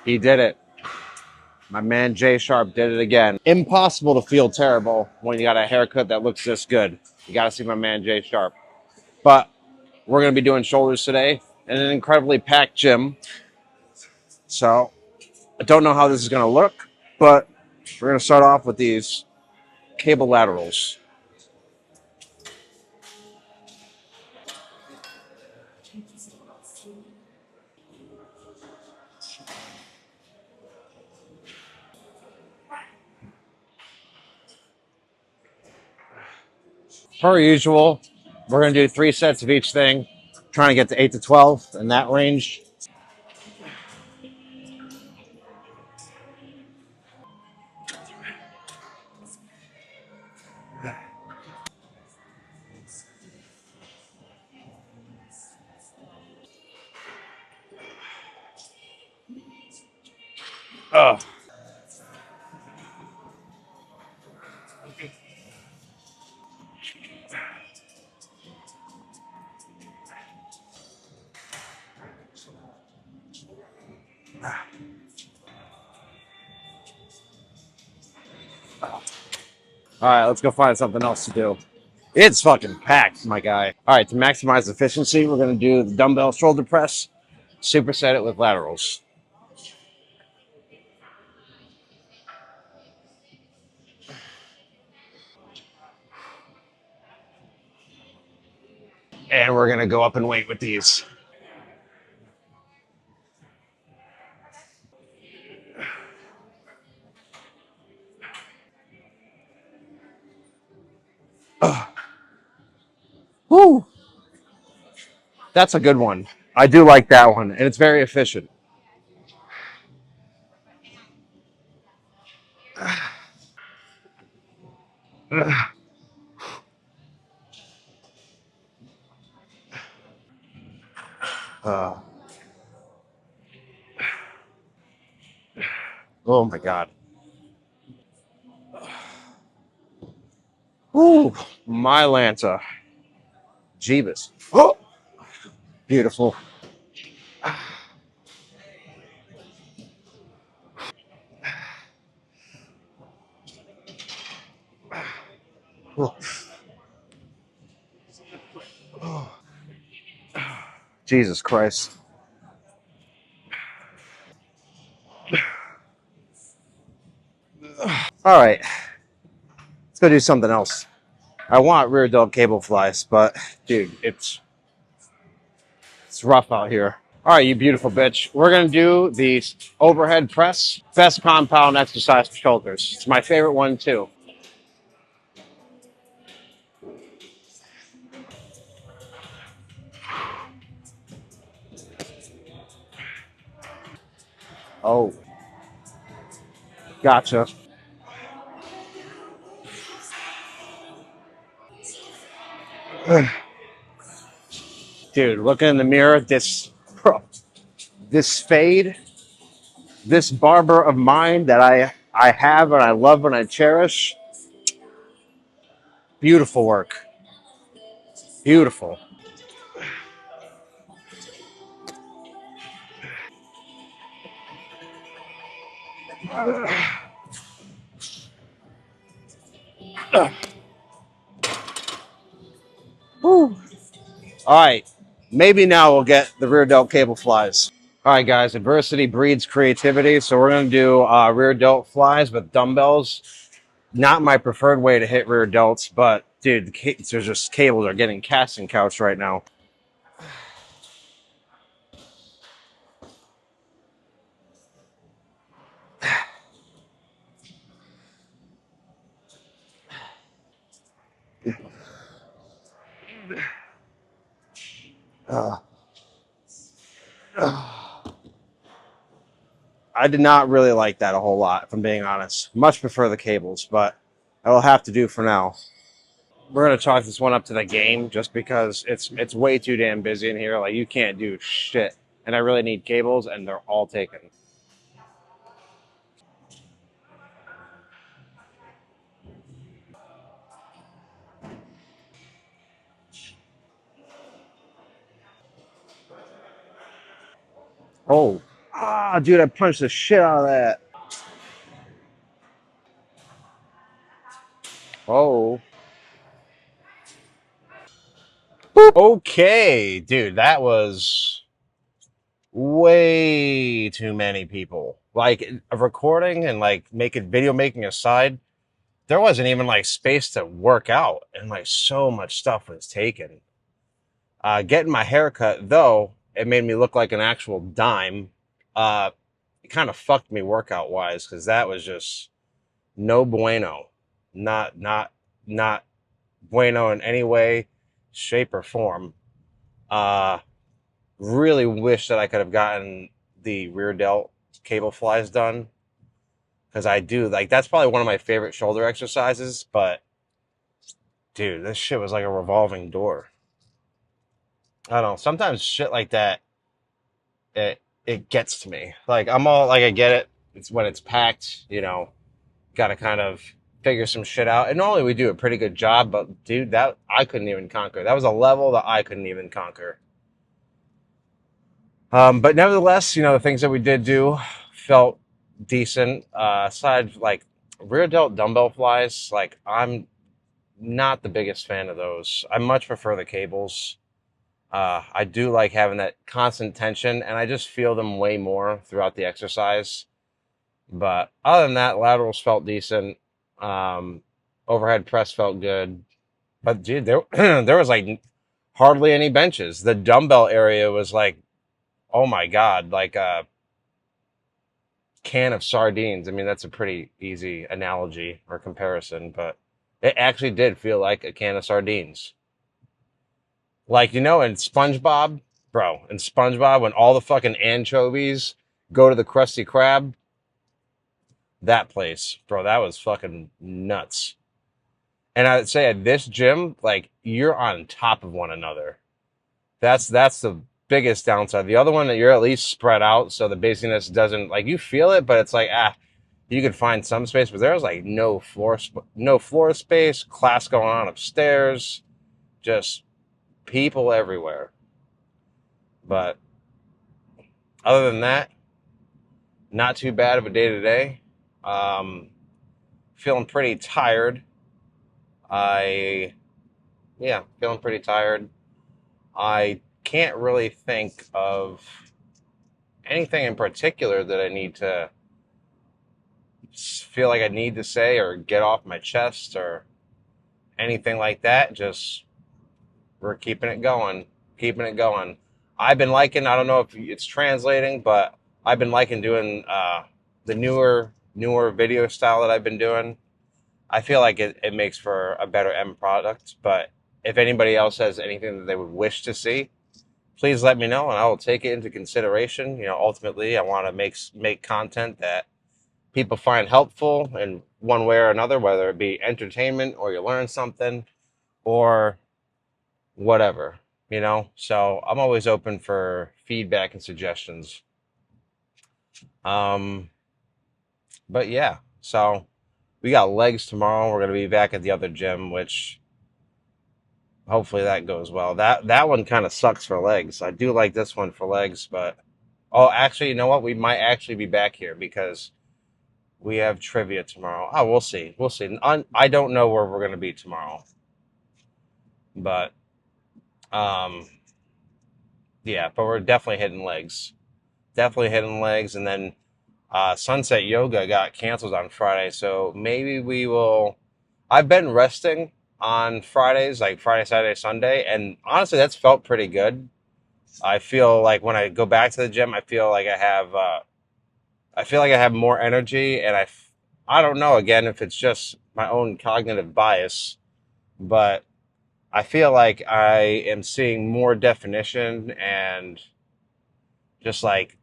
He did it. My man Jay Sharp did it again. Impossible to feel terrible when you got a haircut that looks this good. You got to see my man Jay Sharp. But we're going to be doing shoulders today in an incredibly packed gym. So I don't know how this is going to look, but we're going to start off with these cable laterals. Per usual, we're going to do 3 sets of each thing, trying to get to 8 to 12 in that range. Ugh. All right, let's go find something else to do. It's fucking packed, my guy. All right, to maximize efficiency, we're going to do the dumbbell shoulder press, superset it with laterals. And we're going to go up in weight with these. Woo! That's a good one. I do like that one, and it's very efficient. Uh, oh my God. Woo! My Lanta. Jeebus. Oh, beautiful. Jesus Christ. All right, let's go do something else. I want rear delt cable flies, but dude, it's rough out here. All right, you beautiful bitch. We're gonna do the overhead press, best compound exercise for shoulders. It's my favorite one too. Oh, gotcha. Dude, looking in the mirror, this fade, this barber of mine that I have and I love and I cherish. Beautiful work. Beautiful. Whew. All right, maybe now we'll get the rear delt cable flies. All right, guys, adversity breeds creativity. So we're going to do rear delt flies with dumbbells. Not my preferred way to hit rear delts, but dude, there's just cables are getting casting couch right now. Uh, I did not really like that a whole lot, if I'm being honest. Much prefer the cables, but that'll have to do for now. We're gonna chalk this one up to the game just because it's way too damn busy in here. Like you can't do shit, and I really need cables, and they're all taken. Oh, Ah, dude, I punched the shit out of that. Oh. Okay, dude, that was way too many people. Like recording and like making video making aside, there wasn't even like space to work out, and like so much stuff was taken. Getting my haircut though, it made me look like an actual dime. It kind of fucked me workout wise because that was just no bueno, not bueno in any way, shape or form. Uh, really wish that I could have gotten the rear delt cable flies done because I do like that's probably one of my favorite shoulder exercises. But dude, this shit was like a revolving door. I don't know. Sometimes shit like that, it gets to me. Like I'm all like I get it. It's when it's packed, got to kind of figure some shit out. And normally we do a pretty good job, but dude, that I couldn't even conquer. That was a level that I couldn't even conquer. But nevertheless, the things that we did do felt decent. Aside like rear delt dumbbell flies, like I'm not the biggest fan of those. I much prefer the cables. I do like having that constant tension, and I just feel them way more throughout the exercise. But other than that, laterals felt decent. Um, Overhead press felt good. But dude, there there was like hardly any benches. The dumbbell area was like, oh my god, like a can of sardines. I mean, that's a pretty easy analogy or comparison, but it actually did feel like a can of sardines. Like, in SpongeBob, bro, in SpongeBob, when all the fucking anchovies go to the Krusty Krab, that place, bro, that was fucking nuts. And I'd say at this gym, like, you're on top of one another. That's the biggest downside. The other one that you're at least spread out, so the basiness doesn't like you feel it, but it's like you could find some space. But there was like no floor space, class going on upstairs, just people everywhere. But other than that, not too bad of a day today. Feeling pretty tired. I Yeah, feeling pretty tired. I can't really think of anything in particular that I need to feel like I need to say or get off my chest or anything like that. Just we're keeping it going, keeping it going. I've been liking, I don't know if it's translating, but I've been liking doing the newer video style that I've been doing. I feel like it makes for a better end product, but if anybody else has anything that they would wish to see, please let me know and I will take it into consideration. Ultimately I want to make content that people find helpful in one way or another, whether it be entertainment or you learn something or whatever. So I'm always open for feedback and suggestions. Um, but yeah, so we got legs tomorrow. We're going to be back at the other gym, which hopefully that goes well. That one kind of sucks for legs. I do like this one for legs, but oh, actually, you know what? We might actually be back here because we have trivia tomorrow. Oh, we'll see. We'll see. I don't know where we're going to be tomorrow. But, um, yeah, but we're definitely hitting legs. Definitely hitting legs. And then Sunset Yoga got canceled on Friday. So maybe we will. I've been resting on Fridays, like Friday, Saturday, Sunday. And honestly, that's felt pretty good. I feel like when I go back to the gym, I feel like I have more energy, and I don't know again if it's just my own cognitive bias, but I feel like I am seeing more definition and just like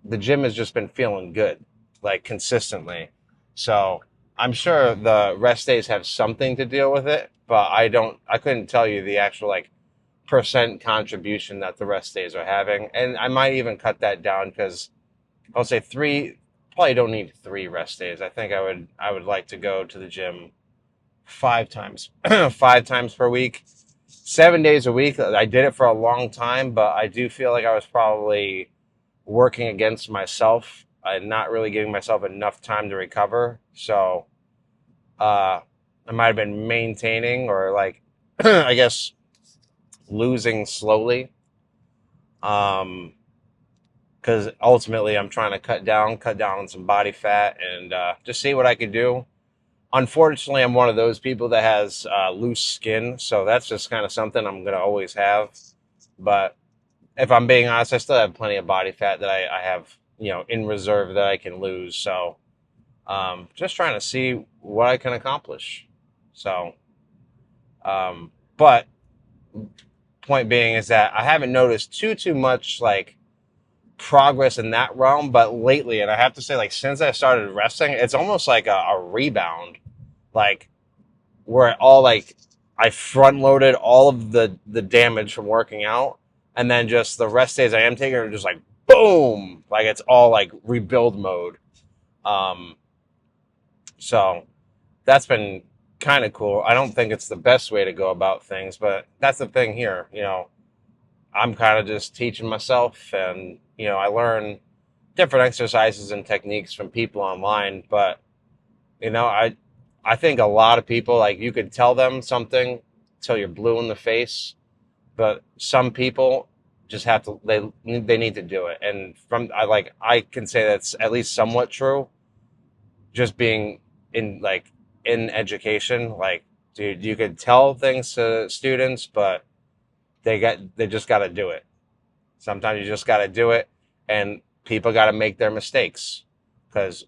the gym has just been feeling good, like consistently. So I'm sure the rest days have something to deal with it, but I couldn't tell you the actual like percent contribution that the rest days are having. And I might even cut that down because I'll say three, probably don't need 3 rest days. I think I would like to go to the gym 5 times, 5 times per week, 7 days a week. I did it for a long time, but I do feel like working against myself and not really giving myself enough time to recover. So I might have been maintaining or like I guess losing slowly. Because ultimately I'm trying to cut down on some body fat and just see what I could do. Unfortunately, I'm one of those people that has loose skin, so that's just kind of something I'm gonna always have. But if I'm being honest, I still have plenty of body fat that I have, in reserve that I can lose. So just trying to see what I can accomplish. So, but point being is that I haven't noticed too much like progress in that realm, but lately, and I have to say, like since I started wrestling, it's almost like a rebound, like where it all like I front loaded all of the damage from working out, and then just the rest days I am taking are just like boom, like it's all like rebuild mode. Um, so that's been kind of cool. I don't think it's the best way to go about things, but that's the thing here. I'm kind of just teaching myself, and I learn different exercises and techniques from people online. But I think a lot of people, like, you could tell them something till you're blue in the face, but some people just have to they need to do it. And I can say that's at least somewhat true. Just being in like in education, like, dude, you could tell things to students, but they just got to do it. Sometimes you just got to do it, and people got to make their mistakes because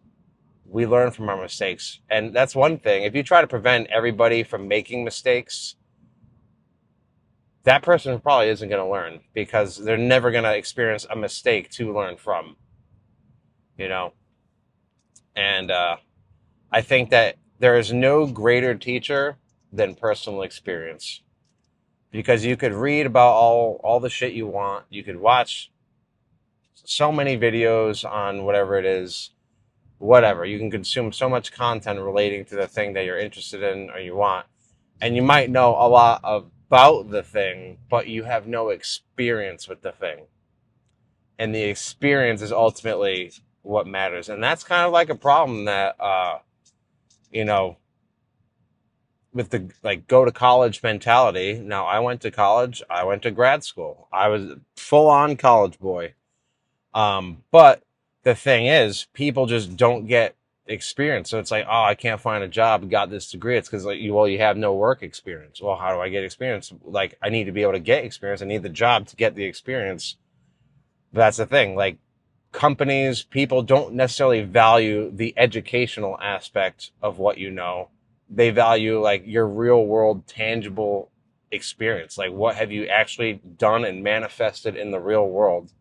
we learn from our mistakes. And that's one thing. If you try to prevent everybody from making mistakes, that person probably isn't going to learn because they're never going to experience a mistake to learn from, you know? And I think that there is no greater teacher than personal experience, because you could read about all the shit you want. You could watch so many videos on whatever it is, whatever. You can consume so much content relating to the thing that you're interested in or you want. And you might know a lot about the thing, but you have no experience with the thing. And the experience is ultimately what matters. And that's kind of like a problem that, you know, with the like go to college mentality. Now, I went to college, I went to grad school. I was full on college boy. But the thing is, people just don't get experience. So it's like, oh, I can't find a job, got this degree. It's because like you have no work experience. Well, how do I get experience? Like, I need to be able to get experience. I need the job to get the experience. But that's the thing. Like, companies, people don't necessarily value the educational aspect of what you know. They value like your real world tangible experience. Like, what have you actually done and manifested in the real world?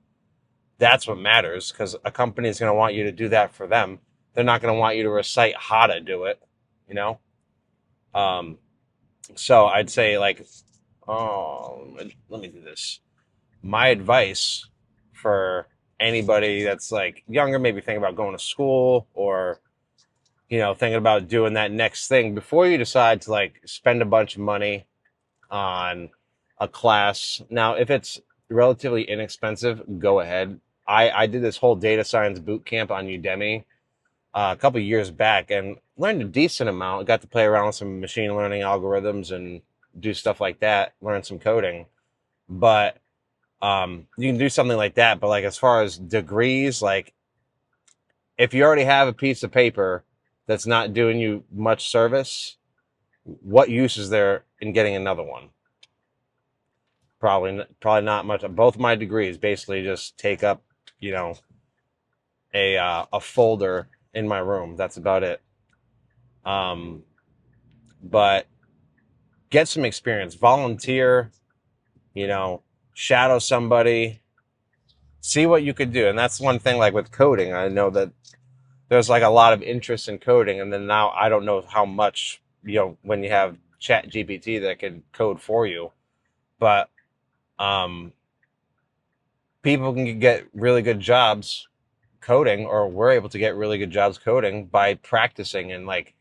That's what matters, because a company is going to want you to do that for them. They're not going to want you to recite how to do it, you know? So I'd say, like, oh, let me do this. My advice for anybody that's like younger, maybe thinking about going to school, or, thinking about doing that next thing, before you decide to like spend a bunch of money on a class. Now, if it's relatively inexpensive, go ahead. I did this whole data science boot camp on Udemy a couple of years back and learned a decent amount. Got to play around with some machine learning algorithms and do stuff like that, learn some coding. But you can do something like that. But like, as far as degrees, like, if you already have a piece of paper that's not doing you much service, what use is there in getting another one? Probably not much. Both of my degrees basically just take up, a folder in my room. That's about it. But get some experience, volunteer, shadow somebody, see what you could do. And that's one thing, like with coding, I know that there's like a lot of interest in coding. And then now I don't know how much, when you have Chat GPT that can code for you, but people can get really good jobs coding, or we're able to get really good jobs coding by practicing and like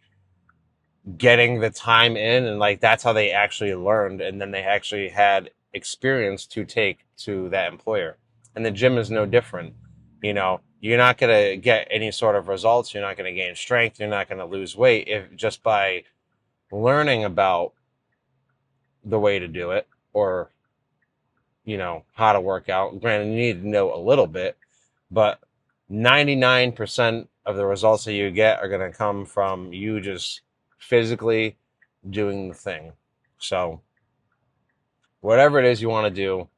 getting the time in, and like that's how they actually learned, and then they actually had experience to take to that employer. And the gym is no different. You know, you're not going to get any sort of results. You're not going to gain strength. You're not going to lose weight if just by learning about the way to do it, or, you know, how to work out. Granted, you need to know a little bit, but 99% of the results that you get are going to come from you just physically doing the thing. So, whatever it is you want to do,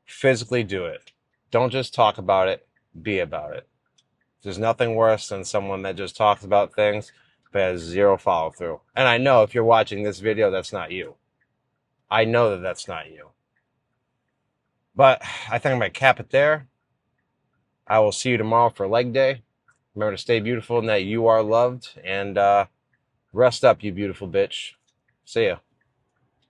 physically do it. Don't just talk about it, be about it. There's nothing worse than someone that just talks about things but has zero follow through. And I know if you're watching this video, that's not you. I know that that's not you. But I think I'm going to cap it there. I will see you tomorrow for leg day. Remember to stay beautiful and that you are loved. And rest up, you beautiful bitch. See ya.